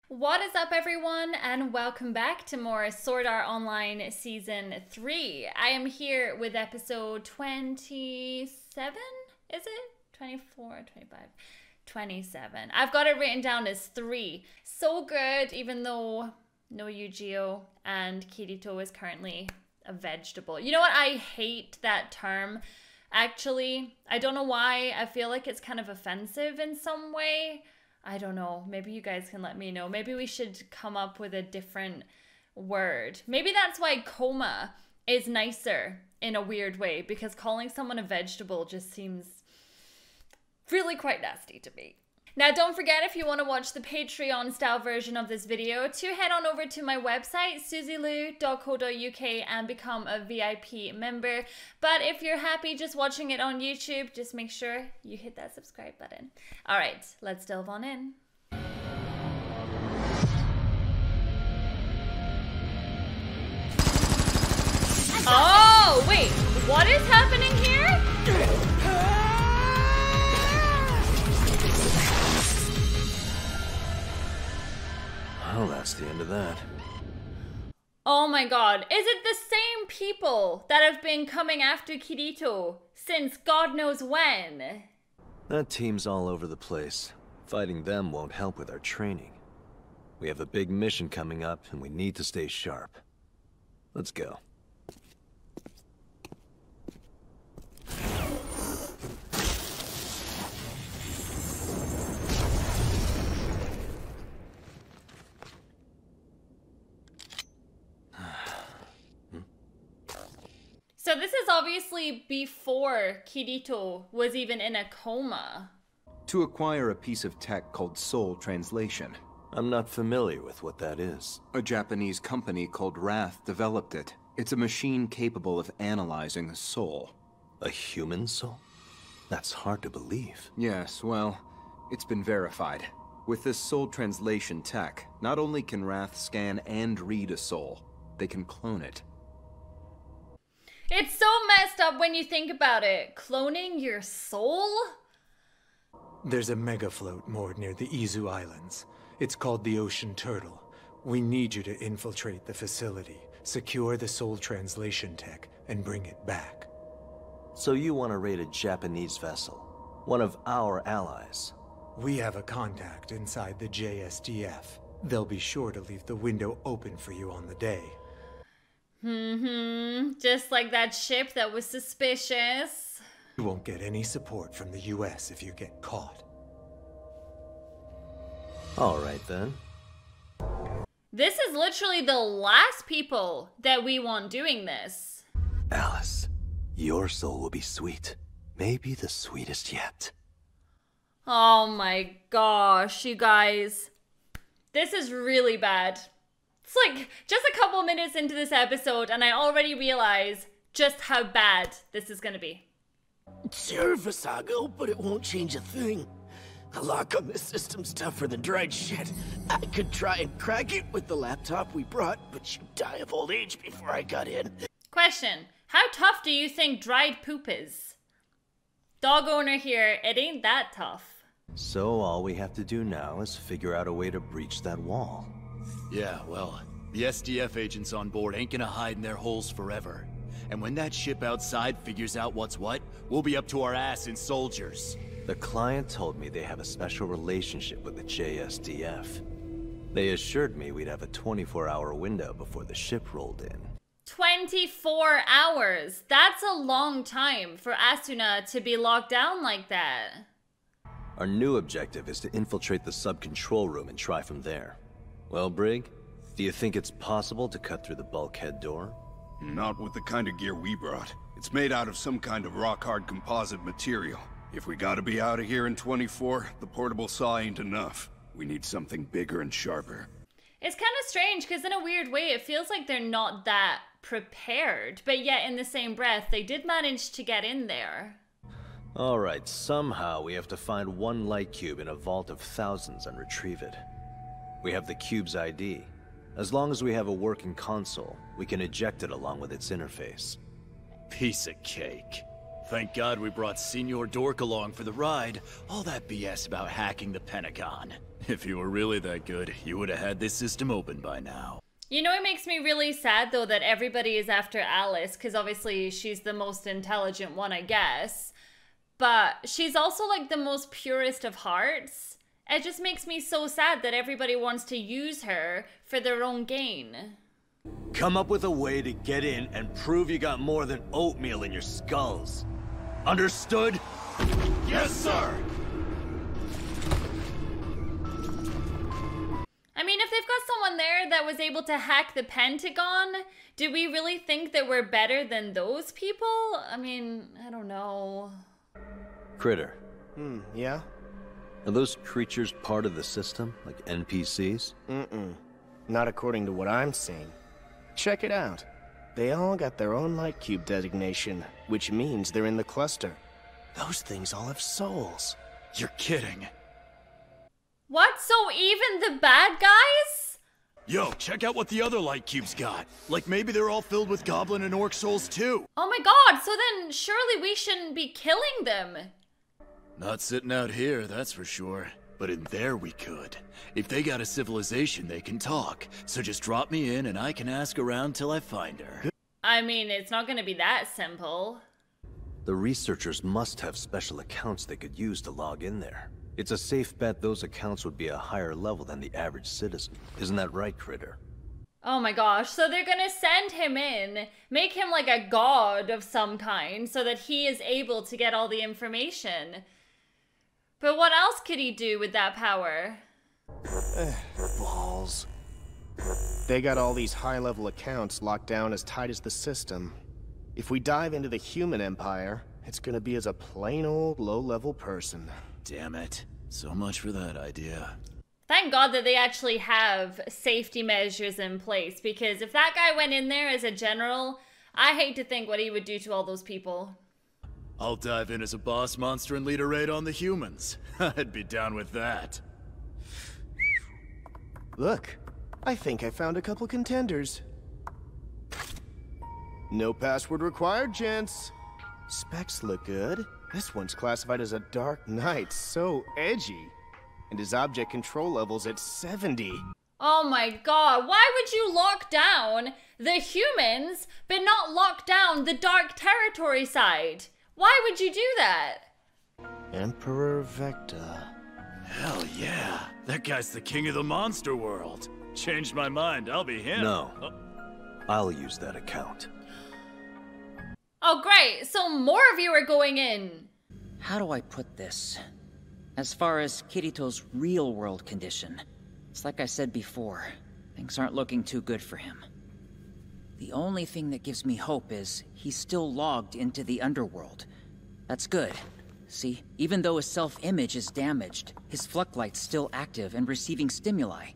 What is up, everyone, and welcome back to more Sword Art Online Season 3. I am here with episode 27, is it? 24, 25, 27. I've got it written down as 3. So good, even though no Yu-Gi-Oh! And Kirito is currently a vegetable. You know what? I hate that term, actually. I don't know why. I feel like it's kind of offensive in some way. I don't know. Maybe you guys can let me know. Maybe we should come up with a different word. Maybe that's why coma is nicer in a weird way, because calling someone a vegetable just seems really quite nasty to me. Now, don't forget, if you want to watch the Patreon style version of this video, to head on over to my website, suzielu.co.uk, and become a VIP member. But if you're happy just watching it on YouTube, just make sure you hit that subscribe button. All right, let's delve on in. Oh, wait, what is happening here? Well, that's the end of that. Oh my god, is it the same people that have been coming after Kirito since God knows when? That team's all over the place. Fighting them won't help with our training. We have a big mission coming up, and we need to stay sharp. Let's go. So this is obviously before Kirito was even in a coma. To acquire a piece of tech called Soul Translation. I'm not familiar with what that is. A Japanese company called Wrath developed it. It's a machine capable of analyzing a soul. A human soul? That's hard to believe. Yes, well, it's been verified. With this Soul Translation tech, not only can Wrath scan and read a soul, they can clone it. It's so messed up when you think about it. Cloning your soul? There's a mega float moored near the Izu Islands. It's called the Ocean Turtle. We need you to infiltrate the facility, secure the Soul Translation tech, and bring it back. So you want to raid a Japanese vessel? One of our allies? We have a contact inside the JSDF. They'll be sure to leave the window open for you on the day. Just like that ship that was suspicious. You won't get any support from the US if you get caught. All right, then. This is literally the last people that we want doing this. Alice, your soul will be sweet. Maybe the sweetest yet. Oh my gosh, you guys. This is really bad. It's like just a couple minutes into this episode and I already realize just how bad this is gonna be. Sure, Visago, but it won't change a thing. The lock on this system's tougher than dried shit. I could try and crack it with the laptop we brought, but you'd die of old age before I got in. Question, how tough do you think dried poop is? Dog owner here, it ain't that tough. So all we have to do now is figure out a way to breach that wall. Yeah, well, the SDF agents on board ain't gonna hide in their holes forever. And when that ship outside figures out what's what, we'll be up to our ass in soldiers. The client told me they have a special relationship with the JSDF. They assured me we'd have a 24-hour window before the ship rolled in. 24 hours. That's a long time for Asuna to be locked down like that. Our new objective is to infiltrate the sub-control room and try from there. Well, Brig, do you think it's possible to cut through the bulkhead door? Not with the kind of gear we brought. It's made out of some kind of rock-hard composite material. If we gotta be out of here in 24, the portable saw ain't enough. We need something bigger and sharper. It's kind of strange because in a weird way it feels like they're not that prepared, but yet in the same breath they did manage to get in there. Alright, somehow we have to find one light cube in a vault of thousands and retrieve it. We have the cube's ID. As long as we have a working console, we can eject it along with its interface. Piece of cake. Thank God we brought Senor Dork along for the ride. All that BS about hacking the Pentagon. If you were really that good, you would have had this system open by now. You know, it makes me really sad, though, that everybody is after Alice, because obviously she's the most intelligent one, I guess. But she's also, like, the most purest of hearts. It just makes me so sad that everybody wants to use her for their own gain. Come up with a way to get in and prove you got more than oatmeal in your skulls. Understood? Yes, sir! I mean, if they've got someone there that was able to hack the Pentagon, do we really think that we're better than those people? I mean, I don't know. Critter. Yeah? Are those creatures part of the system, like NPCs? Not according to what I'm seeing. Check it out. They all got their own light cube designation, which means they're in the cluster. Those things all have souls. You're kidding. What? So even the bad guys? Yo, check out what the other light cubes got. Like maybe they're all filled with goblin and orc souls too. Oh my god, so then surely we shouldn't be killing them. Not sitting out here, that's for sure. But in there we could. If they got a civilization, they can talk. So just drop me in and I can ask around till I find her. I mean, it's not gonna be that simple. The researchers must have special accounts they could use to log in there. It's a safe bet those accounts would be a higher level than the average citizen. Isn't that right, Critter? Oh my gosh, so they're gonna send him in, make him like a god of some kind, so that he is able to get all the information. But what else could he do with that power? Balls. They got all these high-level accounts locked down as tight as the system. If we dive into the human empire, it's gonna be as a plain old low-level person. Damn it. So much for that idea. Thank God that they actually have safety measures in place, because if that guy went in there as a general, I hate to think what he would do to all those people. I'll dive in as a boss monster and lead a raid on the humans. I'd be down with that. Look, I think I found a couple contenders. No password required, gents. Specs look good. This one's classified as a Dark Knight, so edgy. And his object control level's at 70. Oh my god, why would you lock down the humans, but not lock down the Dark Territory side? Why would you do that? Emperor Vecta. Hell yeah. That guy's the king of the monster world. Changed my mind, I'll be him. No. I'll use that account. Oh great, so more of you are going in. How do I put this? As far as Kirito's real-world condition, it's like I said before, things aren't looking too good for him. The only thing that gives me hope is he's still logged into the underworld. That's good. See, even though his self-image is damaged, his Flucklight's still active and receiving stimuli.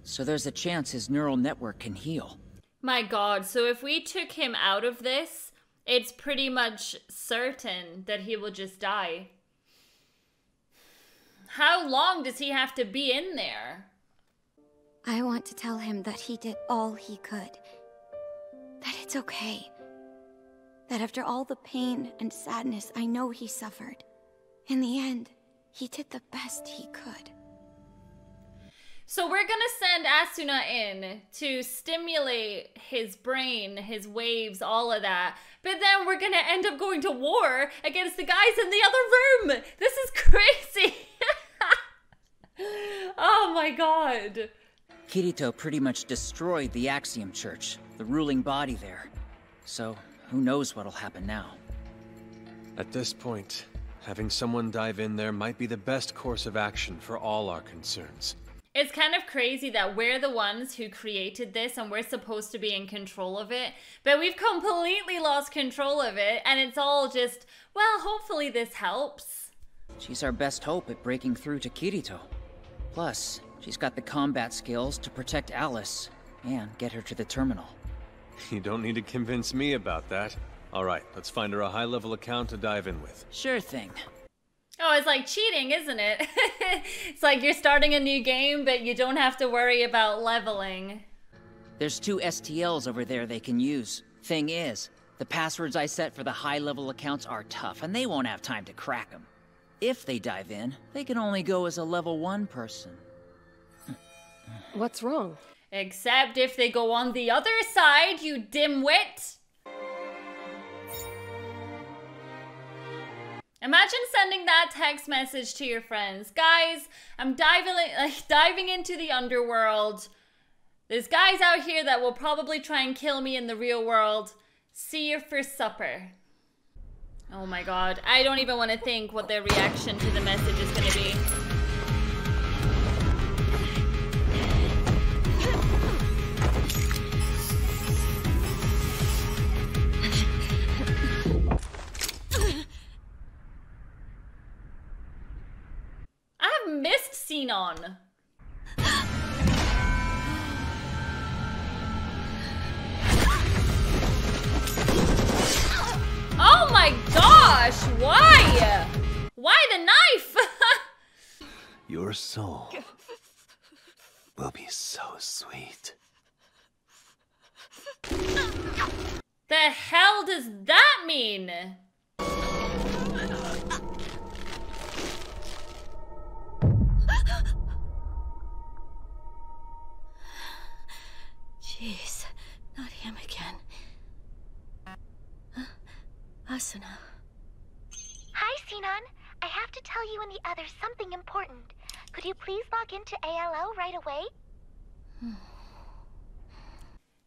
So there's a chance his neural network can heal. My god, so if we took him out of this, it's pretty much certain that he will just die. How long does he have to be in there? I want to tell him that he did all he could. That it's okay. That after all the pain and sadness I know he suffered, in the end, he did the best he could. So we're gonna send Asuna in to stimulate his brain, his waves, all of that. But then we're gonna end up going to war against the guys in the other room. This is crazy. Oh my god. Kirito pretty much destroyed the Axiom Church, the ruling body there. So, who knows what'll happen now. At this point, having someone dive in there might be the best course of action for all our concerns. It's kind of crazy that we're the ones who created this and we're supposed to be in control of it, but we've completely lost control of it, and it's all just, well, hopefully this helps. She's our best hope at breaking through to Kirito. Plus, she's got the combat skills to protect Alice and get her to the terminal. You don't need to convince me about that. All right, let's find her a high-level account to dive in with. Sure thing. Oh, it's like cheating, isn't it? It's like you're starting a new game, but you don't have to worry about leveling. There's 2 STLs over there they can use. Thing is, The passwords I set for the high-level accounts are tough, and they won't have time to crack them. If they dive in, they can only go as a level 1 person. What's wrong? Except if they go on the other side, you dimwit. Imagine sending that text message to your friends. Guys, I'm diving into the underworld. There's guys out here that will probably try and kill me in the real world. See you for supper. Oh my god. I don't even want to think what their reaction to the message is going to be. I have missed Sinon. Oh my gosh, why? Why the knife? Your soul will be so sweet. The hell does that mean? Jeez, not him again. Asuna. Hi, Sinon. I have to tell you and the others something important. Could you please log into ALO right away?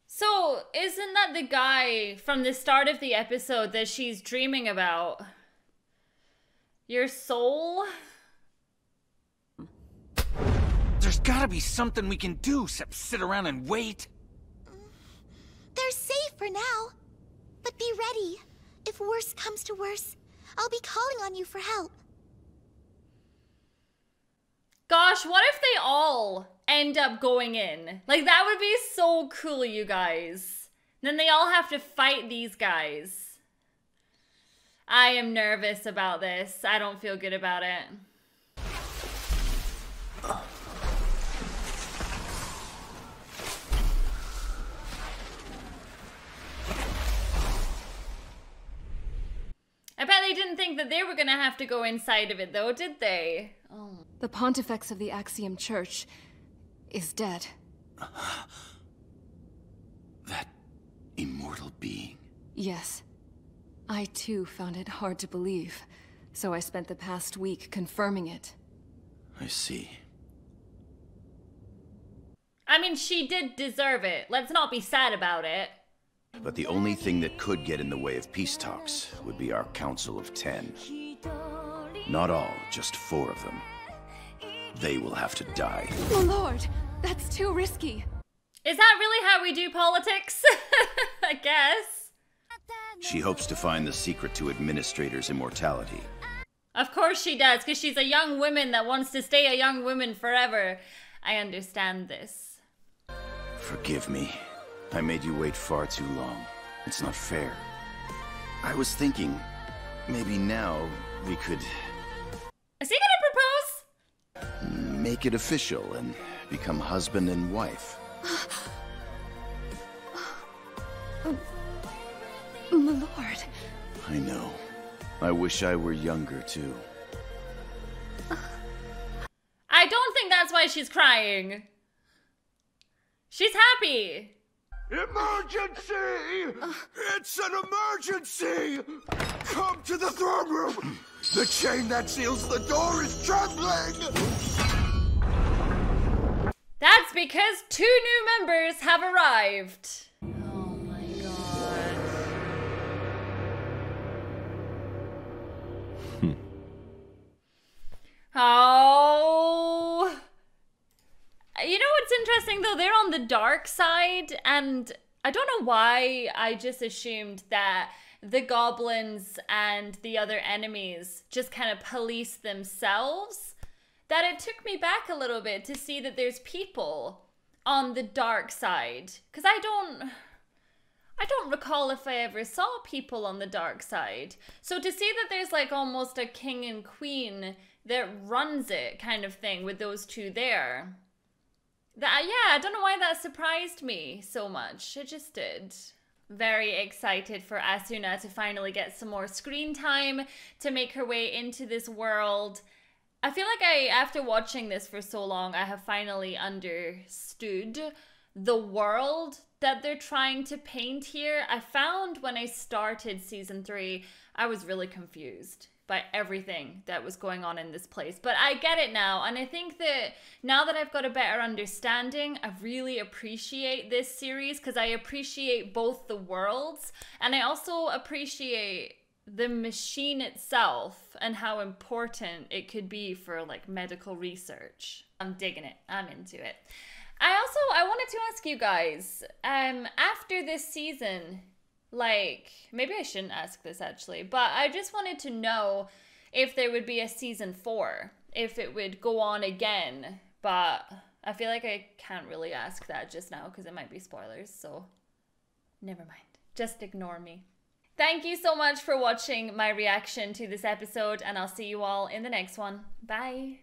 So, isn't that the guy from the start of the episode that she's dreaming about? Your soul? There's gotta be something we can do except sit around and wait. They're safe for now. But be ready. If worse comes to worse, I'll be calling on you for help. Gosh, what if they all end up going in? Like, that would be so cool, you guys. Then they all have to fight these guys. I am nervous about this. I don't feel good about it. I bet they didn't think that they were gonna have to go inside of it, though, did they? Oh. The Pontifex of the Axiom Church is dead. That immortal being? Yes. I too found it hard to believe, so I spent the past week confirming it. I see. I mean, she did deserve it. Let's not be sad about it. But the only thing that could get in the way of peace talks would be our Council of 10. Not all, just 4 of them. They will have to die. My lord, that's too risky. Is that really how we do politics? I guess. She hopes to find the secret to Administrator's immortality. Of course she does, because she's a young woman that wants to stay a young woman forever. I understand this. Forgive me. I made you wait far too long. It's not fair. I was thinking, maybe now we could... Is he gonna propose? Make it official and become husband and wife. My lord. I know. I wish I were younger too. I don't think that's why she's crying. She's happy. Emergency! It's an emergency! Come to the throne room! The chain that seals the door is trembling! That's because 2 new members have arrived. Oh my god. Oh. You know what's interesting though? They're on the dark side, and I don't know why I just assumed that the goblins and the other enemies just kind of police themselves. That it took me back a little bit to see that there's people on the dark side. Because I don't recall if I ever saw people on the dark side. So to see that there's like almost a king and queen that runs it kind of thing with those 2 there. Yeah, I don't know why that surprised me so much. It just did. very excited for Asuna to finally get some more screen time, to make her way into this world. I feel like after watching this for so long, I have finally understood the world that they're trying to paint here. I found when I started season 3, I was really confused by everything that was going on in this place. But I get it now, and I think that now that I've got a better understanding, I really appreciate this series, because I appreciate both the worlds, and I also appreciate the machine itself and how important it could be for like medical research. I'm digging it. I'm into it. I wanted to ask you guys, after this season, like, maybe I shouldn't ask this actually, but I just wanted to know if there would be a season 4, if it would go on again, but I feel like I can't really ask that just now because it might be spoilers, so never mind. Just ignore me. Thank you so much for watching my reaction to this episode, and I'll see you all in the next one. Bye!